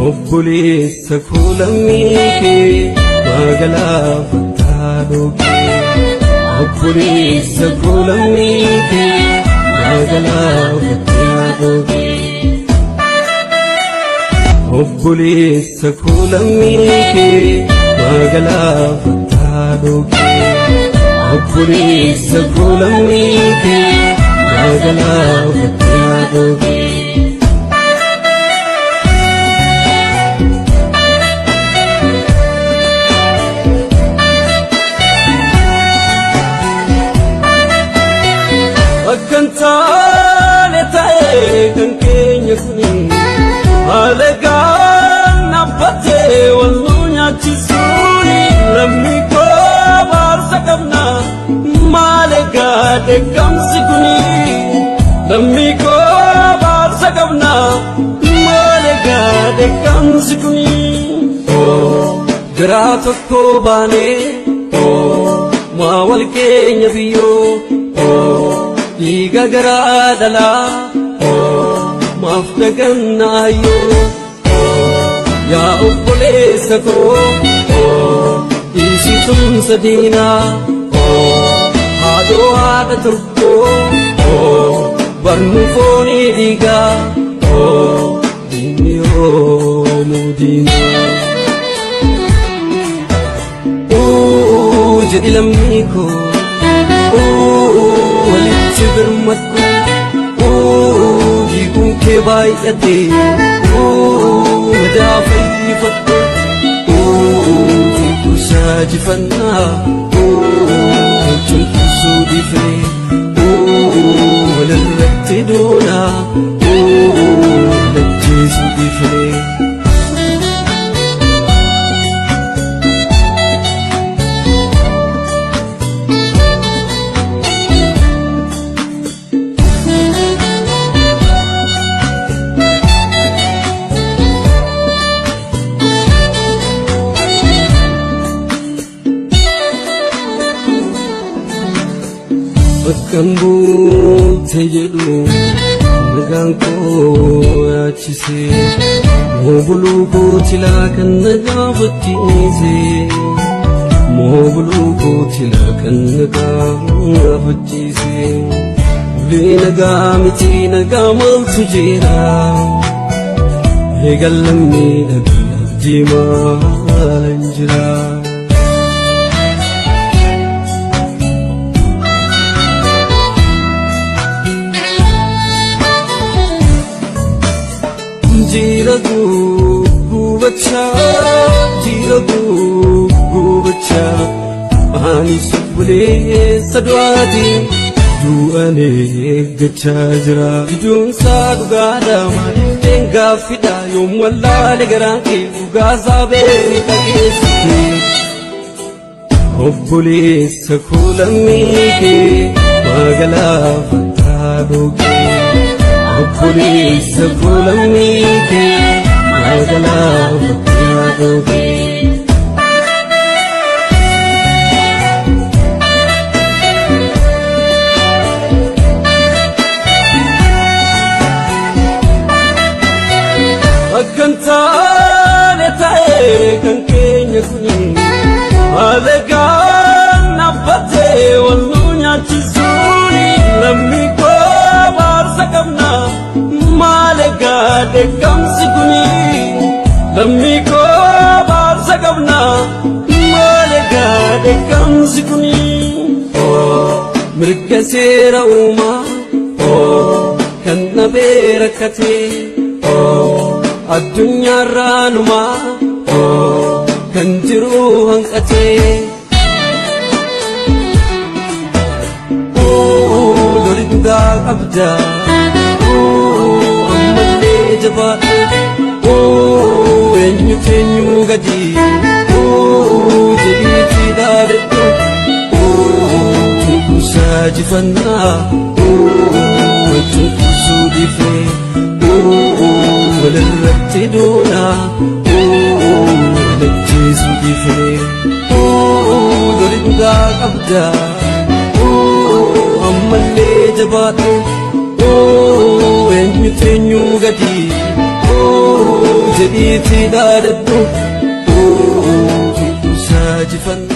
obboleessa koo lammii kee magaalaa fattaadhooge obboleessa koo lammii kee magaalaa fattaadhooge obboleessa koo lammii kee magaalaa fattaadhooge obboleessa koo lammii kee magaalaa fattaadhooge Akkantaane ta'ee kan keenya kuni alagaan abbatee wal nu nyaachisuuni lammii koo baarsa qabna maalagaa dheekkamsi kuni lammii koo baarsa qabna maalagaa dheekkamsi kuni garaa tokko baanee maa wal keenya biyyoo Diga gara dala maaf dagannayo ya obboleessa koo isitum sadina haadhoo haadha tokkoo barnu fooni diga diniyoo mudina jedhi lammii koo birmatku diiguun kee baay'ate madaa fayyifadhu kuusaa jifannaa cunqusuu dhiifne walirratti doonaa lajjeesuu dhiifne Bakkan buutee jedhu nagaan koo yaachisee moo buluu kootilaa kan nagaa fakkiisee moo buluu kootilaa kan nagaa fakkiisee ulee nagaa miti nagaa maaltu jira eegal lammii dhagaa jimaa jira. Jira gubacha ani subule sadwati duane gacha jira bidun sadu gada maden gafida yom wallale garanke ugazabe takesi obboleessa koo lammii kee magaalaa fattaadhooge obboleessa koo lammii kee magaalaa fattaadhooge Akkantaane ta'ee kan keenya kuni alagaan abbatee wal nu nyaachisuuni lammii koo baarsa qabna maalagaa dheekkamsi kuni lammii koo baarsa qabna maalagaa dheekkamsi kuni mirga seera uumaa kan nabee rakkatee addunyaa raanumaa kan jiru hanqatee loli dhugaa qabda ammallee jabaadhu eenyu keenyu gadi jedhiitii dhaadadhu kuusaa jifannaa cunqusuu dhiifne walirratti doonaa lajjeesuu dhiifne loli dhugaa qabda ammallee jabaadhu eenyu keenyu gadi itti dhaadadhu. Saajifannaa.